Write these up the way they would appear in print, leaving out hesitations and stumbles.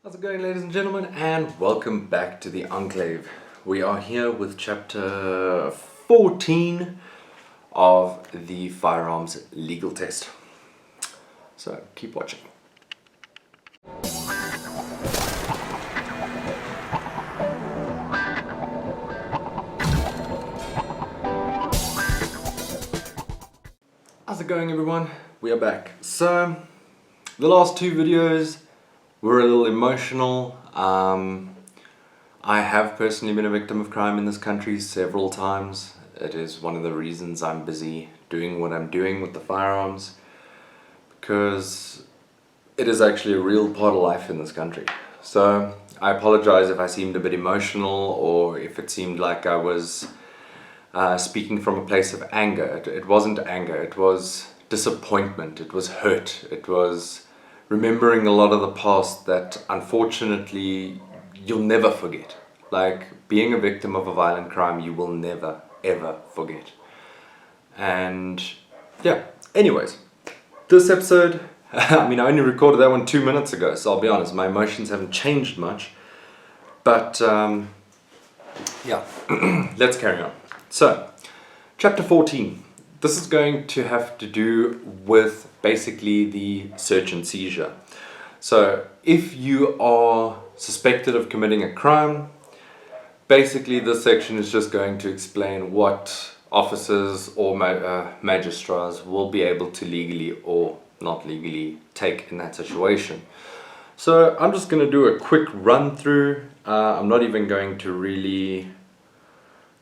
How's it going, ladies and gentlemen, and welcome back to the Enclave. We are here with chapter 14 of the Firearms legal test. So keep watching. How's it going, everyone? We are back. So the last two videos were a little emotional. I have personally been a victim of crime in this country several times. It is one of the reasons I'm busy doing what I'm doing with the firearms, because it is actually a real part of life in this country. So I apologize if I seemed a bit emotional or if it seemed like I was speaking from a place of anger. It wasn't anger, it was disappointment, it was hurt, it was remembering a lot of the past that unfortunately you'll never forget. Like, being a victim of a violent crime, you will never ever forget. And yeah, anyways, this episode, I mean, I only recorded that one 2 minutes ago, so I'll be honest, my emotions haven't changed much. But yeah, let's carry on. So, chapter 14. This is going to have to do with basically the search and seizure. So if you are suspected of committing a crime, basically this section is just going to explain what officers or magistrates will be able to legally or not legally take in that situation. So I'm just going to do a quick run through. I'm not even going to really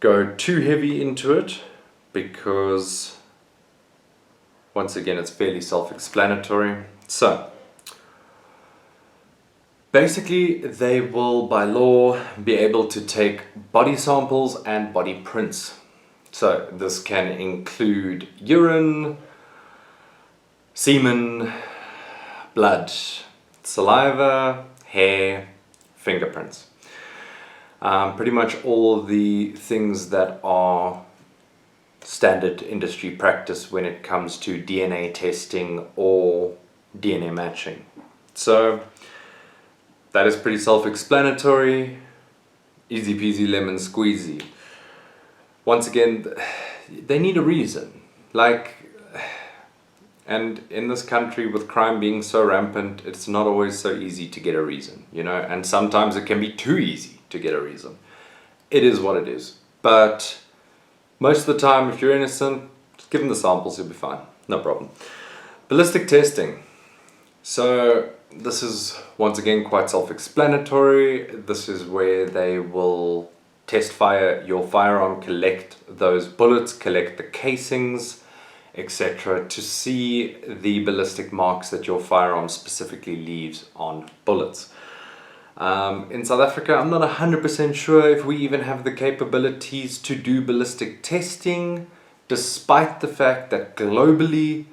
go too heavy into it, because once again it's fairly self-explanatory. So basically they will by law be able to take body samples and body prints. So this can include urine, semen, blood, saliva, hair, fingerprints. Pretty much all the things that are standard industry practice when it comes to DNA testing or DNA matching. So that is pretty self-explanatory, easy peasy lemon squeezy. Once again, they need a reason. And in this country with crime being so rampant, it's not always so easy to get a reason, you know, and sometimes it can be too easy to get a reason. It is what it is. But most of the time, if you're innocent, just give them the samples, you'll be fine. No problem. Ballistic testing. So this is once again quite self-explanatory. This is where they will test fire your firearm, collect those bullets, collect the casings, etc., to see the ballistic marks that your firearm specifically leaves on bullets. In South Africa, I'm not 100% sure if we even have the capabilities to do ballistic testing, despite the fact that globally,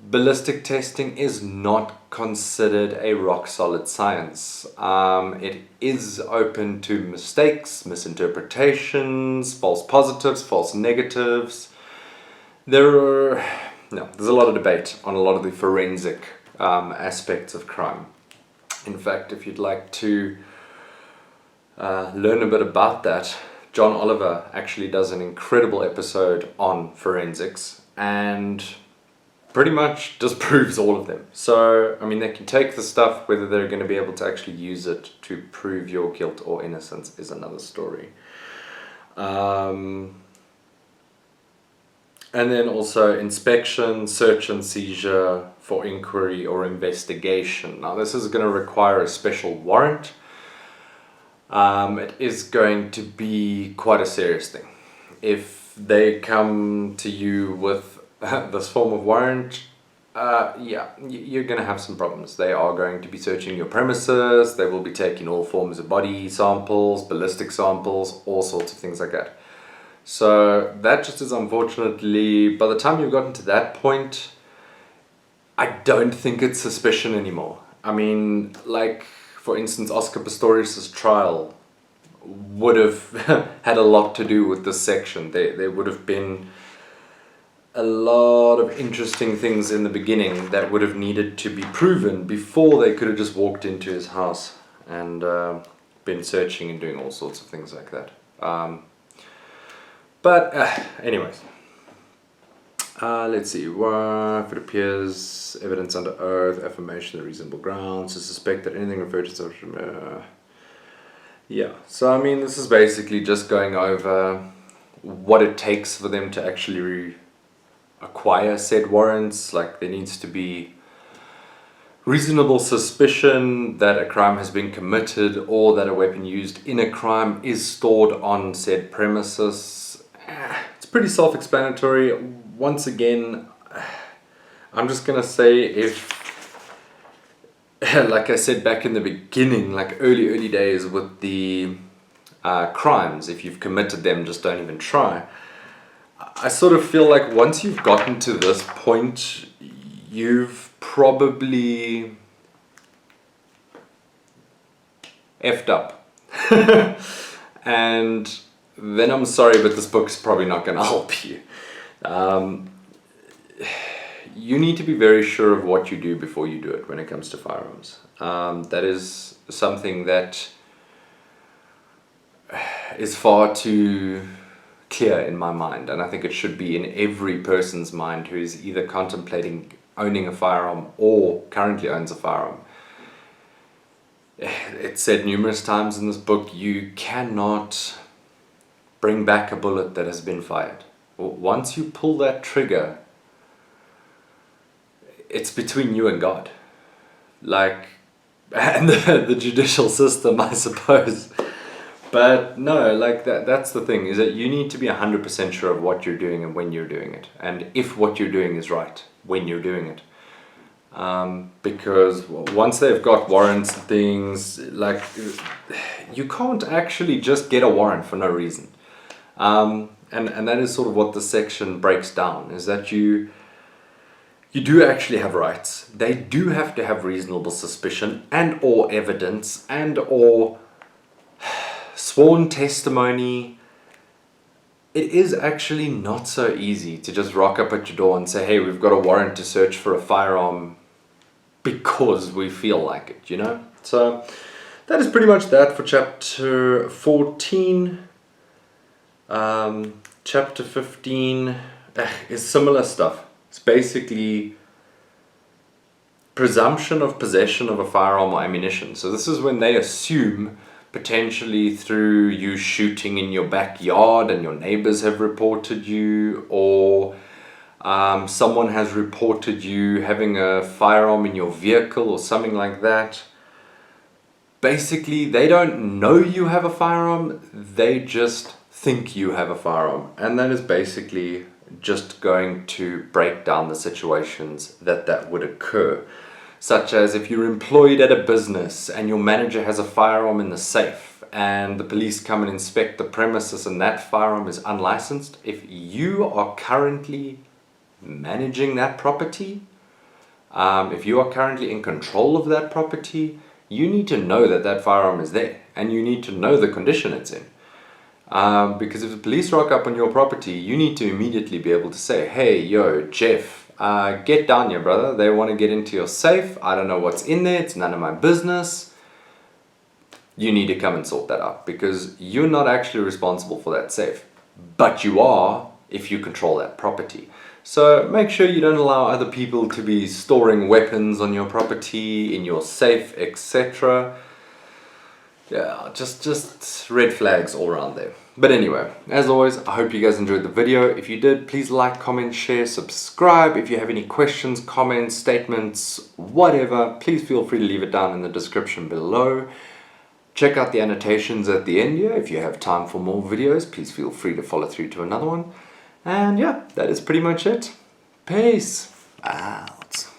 ballistic testing is not considered a rock-solid science. It is open to mistakes, misinterpretations, false positives, false negatives. There's a lot of debate on a lot of the forensic aspects of crime. In fact, if you'd like to learn a bit about that, John Oliver actually does an incredible episode on forensics and pretty much disproves all of them. So, I mean, they can take the stuff, whether they're going to be able to actually use it to prove your guilt or innocence is another story. And then also inspection, search and seizure for inquiry or investigation. Now this is going to require a special warrant. It is going to be quite a serious thing. If they come to you with this form of warrant, you're going to have some problems. They are going to be searching your premises, they will be taking all forms of body samples, ballistic samples, all sorts of things like that. So that just is unfortunately, by the time you've gotten to that point, I don't think it's suspicion anymore. I mean, like, for instance, Oscar Pistorius' trial would have had a lot to do with this section. There would have been a lot of interesting things in the beginning that would have needed to be proven before they could have just walked into his house and been searching and doing all sorts of things like that. Anyways, let's see. If it appears evidence under oath, affirmation of reasonable grounds to suspect that anything referred to such. Yeah, so I mean, this is basically just going over what it takes for them to actually acquire said warrants. Like, there needs to be reasonable suspicion that a crime has been committed or that a weapon used in a crime is stored on said premises. It's pretty self-explanatory. Once again, I'm just gonna say, if like I said back in the beginning, like early days with the crimes, if you've committed them, just don't even try. I sort of feel like once you've gotten to this point, you've probably effed up. And then I'm sorry, but this book's probably not going to help you. You need to be very sure of what you do before you do it when it comes to firearms. That is something that is far too clear in my mind, and I think it should be in every person's mind who is either contemplating owning a firearm or currently owns a firearm. It's said numerous times in this book, you cannot bring back a bullet that has been fired. Once you pull that trigger, it's between you and God. Like, and the judicial system, I suppose. But no, like that's the thing, is that you need to be 100% sure of what you're doing and when you're doing it. And if what you're doing is right when you're doing it. Because once they've got warrants and things, like, you can't actually just get a warrant for no reason. And that is sort of what the section breaks down, is that you do actually have rights. They do have to have reasonable suspicion and or evidence and or sworn testimony. It is actually not so easy to just rock up at your door and say, hey, we've got a warrant to search for a firearm because we feel like it, you know? So that is pretty much that for chapter 14. Chapter 15 is similar stuff. It's basically presumption of possession of a firearm or ammunition. So this is when they assume, potentially through you shooting in your backyard and your neighbors have reported you, or someone has reported you having a firearm in your vehicle or something like that. Basically, they don't know you have a firearm, they just think you have a firearm. And that is basically just going to break down the situations that would occur. Such as if you're employed at a business and your manager has a firearm in the safe and the police come and inspect the premises and that firearm is unlicensed. If you are currently managing that property, if you are currently in control of that property, you need to know that that firearm is there and you need to know the condition it's in. Because if the police rock up on your property, you need to immediately be able to say, hey, yo, Jeff, get down here, brother. They want to get into your safe. I don't know what's in there. It's none of my business. You need to come and sort that out, because you're not actually responsible for that safe. But you are if you control that property. So make sure you don't allow other people to be storing weapons on your property, in your safe, etc. Yeah, just red flags all around there. But anyway, as always, I hope you guys enjoyed the video. If you did, please like, comment, share, subscribe. If you have any questions, comments, statements, whatever, please feel free to leave it down in the description below. Check out the annotations at the end here. If you have time for more videos, please feel free to follow through to another one. And yeah, that is pretty much it. Peace. Wow.